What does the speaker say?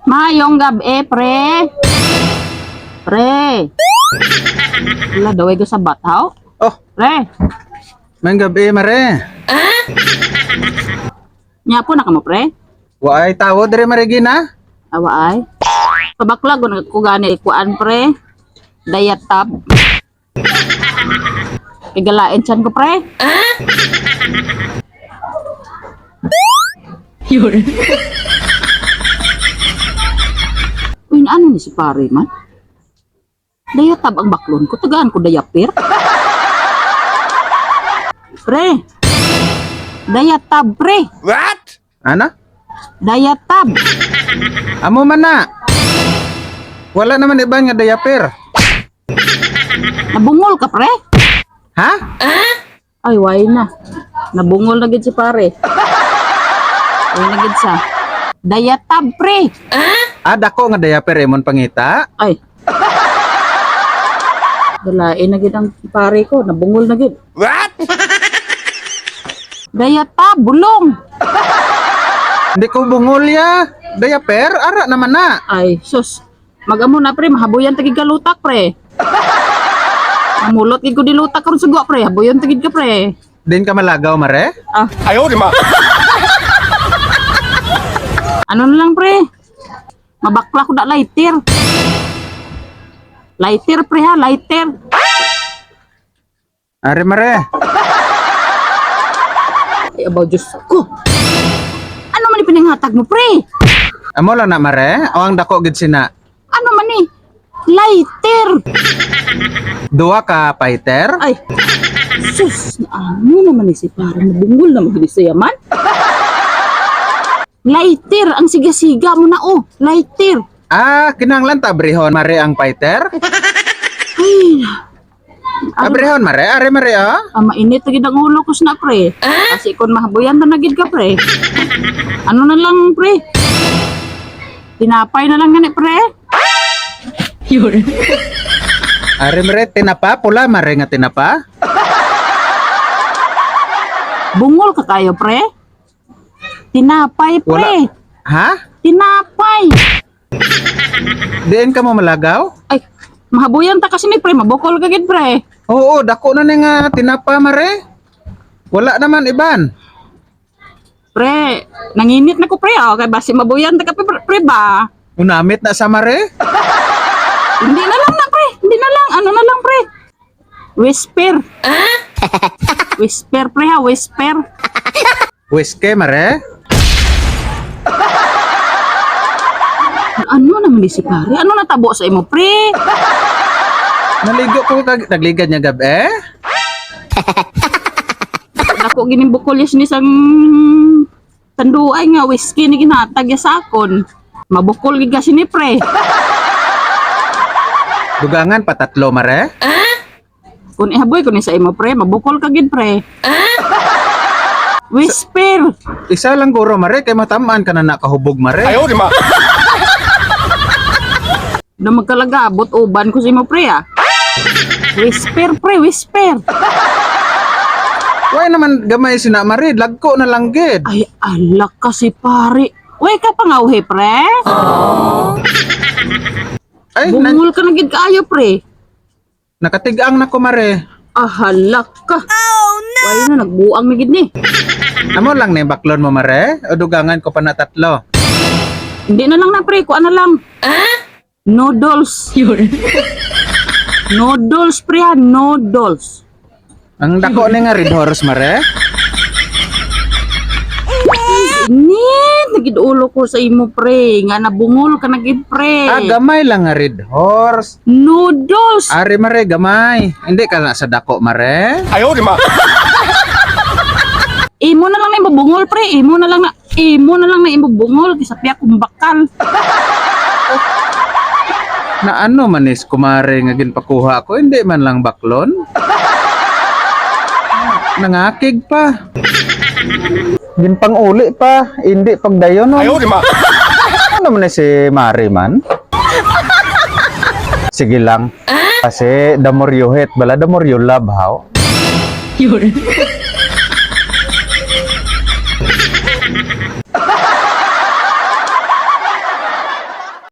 Mayong gabi, pre. Pre. Wala daw ay sa bataw. Oh, Pre. may gabi mare. Nya po na kamo, pre. Waay tawo dire mare gina. Awa ay. Pabaklag ko gani ikuan, pre. Diet tab. Igalain chan ko, pre. Yun. Uy, ano ni si pare man? Dayatab ang baklon ko. Tagaan ko dayapir. Pre. Dayatab, pre. What? Ana? Dayatab. Amo man na. Wala naman iba nga diaper. Nabungol ka, pre? Ha? Ay, way na. Nabungol na gid si pare. Way na gid sa. Dayatab, pre. Dako nga diaper imon pangita. Ay. Dalain na gid ang pare ko. Nabungol na gid. What? Dayatab, bulong. Hindi ko bungol ya. Diaper ara naman na. Ay, sus. Magamo na, pre. Mahabuyan tagig ka lutak, pre. Namulot gid ko dilutak karon sugwa, pre. Habuyan tagig ka, pre. Din ka malagaw mare? Ah, Ayaw di ma. ano na lang, pre? Mabakla ko da lighter. Lighter, pre, ha? Lighter. Are mare. Ay, abaw, Diyos ko. Ano man ipinanghatag mo, pre? Amo lang na mare. Awang dako gid sina. Ano man ni? Lighter. Duwa ka fighter. Ay, sus, ano naman ni si parang nabungol na mag-inisayaman? Lighter, ang siga-siga mo na, oh. Lighter. Kinanglan tabrihon mare ang fighter. Ay, Tabrihon mare, are mare mainit na gid ang ulo ko na, pre. Kasi kung mahabuyan na nagid ka, pre. Ano na lang, pre? Tinapay na lang gani, pre. Yun. Are mare tinapa pula mare nga tinapa. Bungol ka kayo, pre. Tinapay, pre. Ha? Tinapay. Diin ka mo malagaw? Ay, mahabuyan ta kasi ni, pre. Mabukol ka gid, pre. Oo, dako na ni nga tinapa mare. Wala naman iban. Pre, nanginit na ko, pre. Oh, kay basi mabuyan ta ka, pre, ba? Unamit na sa mare. Hindi na lang na, pre. Hindi na lang. Ano na lang, pre? Whisper. Whisper, pre, ha? Whisper. Whiskey mare. Ano naman ni si pare? Ano natabo sa imo, pre? Naligo ko nagligad niya gabi. Ako ginimbukol yes ni sang tanduay nga whiskey ni ginatag ya sa akon. Mabukol gid kasi ni, pre. Dugangan patatlo mare. Kung ihaboy ko ni sa imo, pre, mabukol ka gid, pre. Whisper. Isa lang guro mare kay matamaan ka na nakahubog mare. Ayaw di ma. Na magkalagabot uban ko sa imo, pre, ah. Whisper, pre, whisper. Why naman gamay sina mare, lagko na lang gid. Ay, alak kasi, pare. Uy, ka pangawhe, pre. Ay, Bungol ka na gid kaayo, pre. nakatigang na ko mare. Halak ka. Oh, no. Uy, na, nagbuang na gid ni. Amo lang ni baklon mo mare, o dugangan ko pa na tatlo. Hindi na lang na, pre. Kuha na lang. Noodles. Yun. Noodles, pre, ha. Noodles. Ang dako ni nga red horse mare. Init. Nagid ulo ko sa imo, pre. Nga nabungol ka nagid, pre. Gamay lang nga red horse. Noodles. Ari mare gamay. Hindi ka na sa dako mare. Ayaw di ma. Imo na lang na ibubungol, pre. Imo na lang na ibubungol. Kisapya kong bakal. Na ano manis kumare nga ginpakuha ko, hindi man lang baklon. Nangakig pa. Ginpang uli pa, hindi pagdayon. Ayaw di ma. Ano man si Mari man? Sige lang. Kasi the more you hate, bala the more you love, how? Yun.